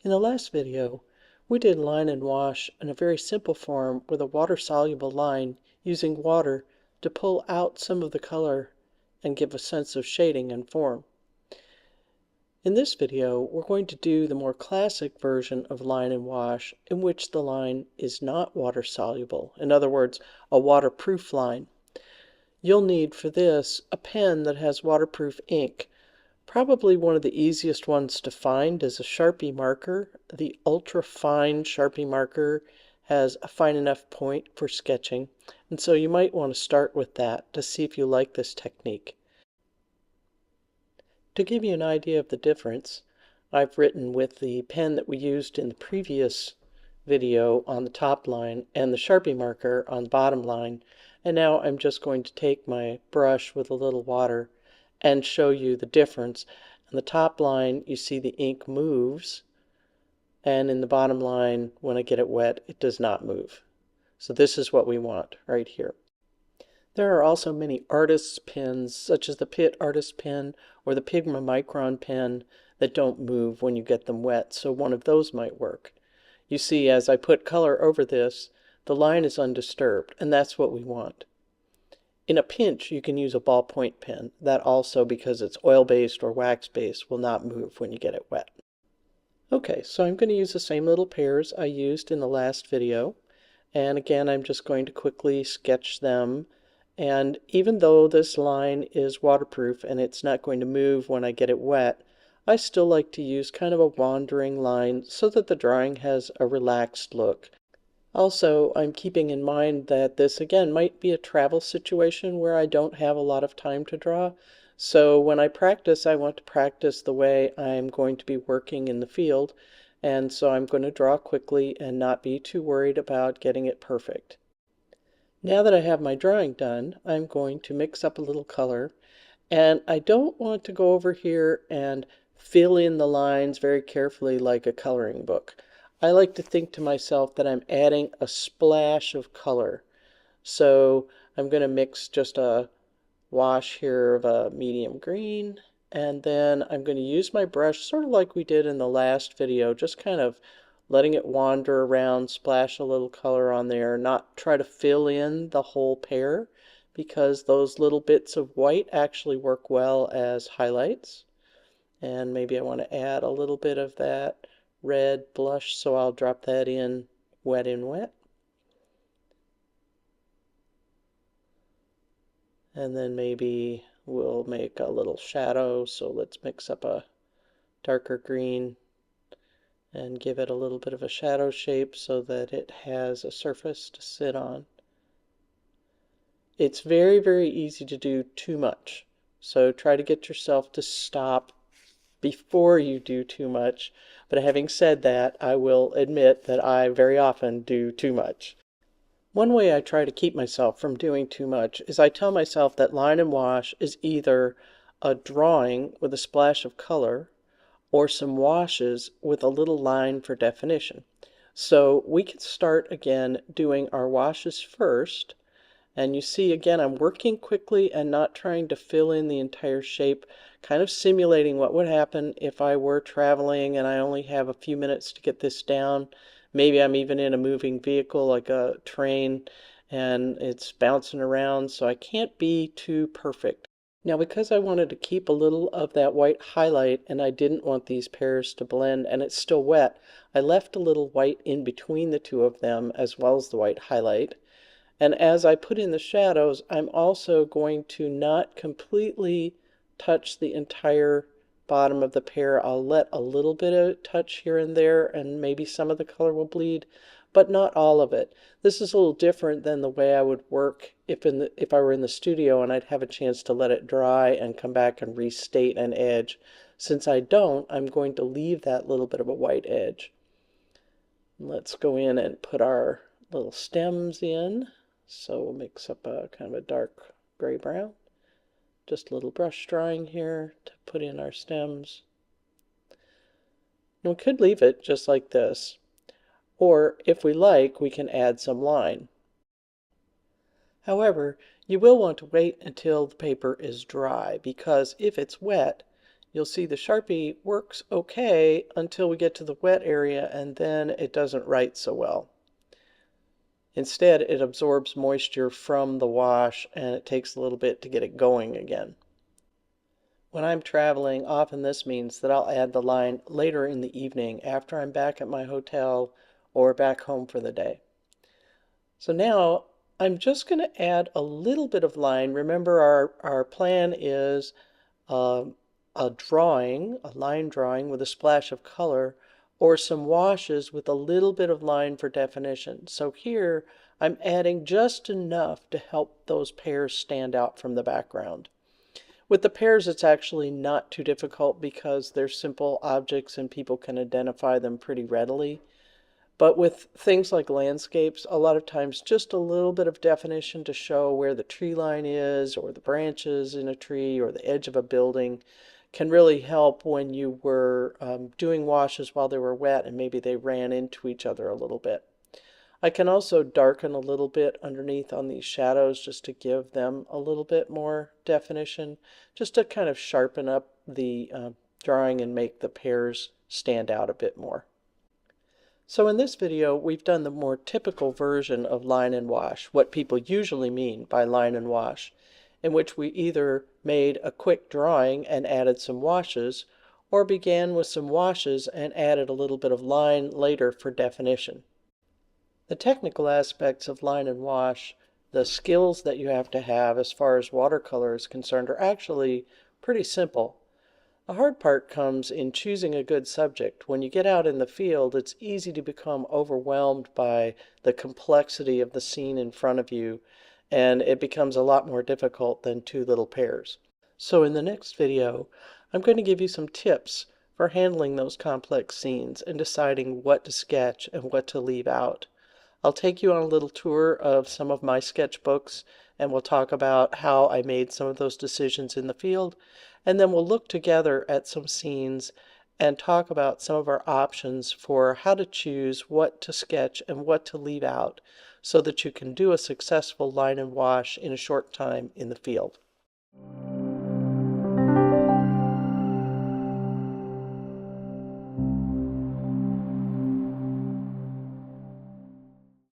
In the last video, we did line and wash in a very simple form with a water-soluble line using water to pull out some of the color and give a sense of shading and form. In this video, we're going to do the more classic version of line and wash in which the line is not water-soluble. In other words, a waterproof line. You'll need for this a pen that has waterproof ink. Probably one of the easiest ones to find is a Sharpie marker. The ultra fine Sharpie marker has a fine enough point for sketching, and so you might want to start with that to see if you like this technique. To give you an idea of the difference, I've written with the pen that we used in the previous video on the top line and the Sharpie marker on the bottom line, and now I'm just going to take my brush with a little water and show you the difference. In the top line, you see the ink moves, and in the bottom line, when I get it wet, it does not move. So this is what we want right here. There are also many artists' pens, such as the Pitt Artist Pen or the Pigma Micron pen, that don't move when you get them wet, so one of those might work. You see, as I put color over this, the line is undisturbed, and that's what we want. In a pinch, you can use a ballpoint pen. That also, because it's oil-based or wax-based, will not move when you get it wet. Okay, so I'm going to use the same little pairs I used in the last video. And again, I'm just going to quickly sketch them. And even though this line is waterproof and it's not going to move when I get it wet, I still like to use kind of a wandering line so that the drawing has a relaxed look. Also, I'm keeping in mind that this, again, might be a travel situation where I don't have a lot of time to draw. So when I practice, I want to practice the way I'm going to be working in the field. And so I'm going to draw quickly and not be too worried about getting it perfect. Now that I have my drawing done, I'm going to mix up a little color. And I don't want to go over here and fill in the lines very carefully like a coloring book. I like to think to myself that I'm adding a splash of color. So I'm going to mix just a wash here of a medium green, and then I'm going to use my brush sort of like we did in the last video, just kind of letting it wander around, splash a little color on there, not try to fill in the whole pair, because those little bits of white actually work well as highlights. And maybe I want to add a little bit of that red blush, so I'll drop that in wet in wet. And then maybe we'll make a little shadow, so let's mix up a darker green and give it a little bit of a shadow shape so that it has a surface to sit on. It's very, very easy to do too much, so try to get yourself to stop before you do too much. But having said that, I will admit that I very often do too much. One way I try to keep myself from doing too much is I tell myself that line and wash is either a drawing with a splash of color or some washes with a little line for definition. So we can start again doing our washes first. And you see, again, I'm working quickly and not trying to fill in the entire shape, kind of simulating what would happen if I were traveling and I only have a few minutes to get this down. Maybe I'm even in a moving vehicle like a train and it's bouncing around, so I can't be too perfect. Now, because I wanted to keep a little of that white highlight and I didn't want these pairs to blend and it's still wet, I left a little white in between the two of them as well as the white highlight. And as I put in the shadows, I'm also going to not completely touch the entire bottom of the pair. I'll let a little bit of touch here and there, and maybe some of the color will bleed, but not all of it. This is a little different than the way I would work if I were in the studio and I'd have a chance to let it dry and come back and restate an edge. Since I don't, I'm going to leave that little bit of a white edge. Let's go in and put our little stems in. So we'll mix up a kind of a dark gray-brown. Just a little brush drawing here to put in our stems. And we could leave it just like this. Or if we like, we can add some line. However, you will want to wait until the paper is dry, because if it's wet, you'll see the Sharpie works okay until we get to the wet area, and then it doesn't write so well. Instead, it absorbs moisture from the wash, and it takes a little bit to get it going again. When I'm traveling, often this means that I'll add the line later in the evening after I'm back at my hotel or back home for the day. So now I'm just going to add a little bit of line. Remember, our plan is a line drawing with a splash of color, or some washes with a little bit of line for definition. So here I'm adding just enough to help those pears stand out from the background. With the pears, it's actually not too difficult because they're simple objects and people can identify them pretty readily. But with things like landscapes, a lot of times just a little bit of definition to show where the tree line is, or the branches in a tree, or the edge of a building can really help when you were doing washes while they were wet and maybe they ran into each other a little bit. I can also darken a little bit underneath on these shadows just to give them a little bit more definition, just to kind of sharpen up the drawing and make the pears stand out a bit more. So in this video, we've done the more typical version of line and wash, what people usually mean by line and wash, in which we either made a quick drawing and added some washes, or began with some washes and added a little bit of line later for definition. The technical aspects of line and wash, the skills that you have to have as far as watercolor is concerned, are actually pretty simple. The hard part comes in choosing a good subject. When you get out in the field, it's easy to become overwhelmed by the complexity of the scene in front of you, and it becomes a lot more difficult than two little pears. So in the next video, I'm going to give you some tips for handling those complex scenes and deciding what to sketch and what to leave out. I'll take you on a little tour of some of my sketchbooks, and we'll talk about how I made some of those decisions in the field, and then we'll look together at some scenes and talk about some of our options for how to choose what to sketch and what to leave out so that you can do a successful line and wash in a short time in the field.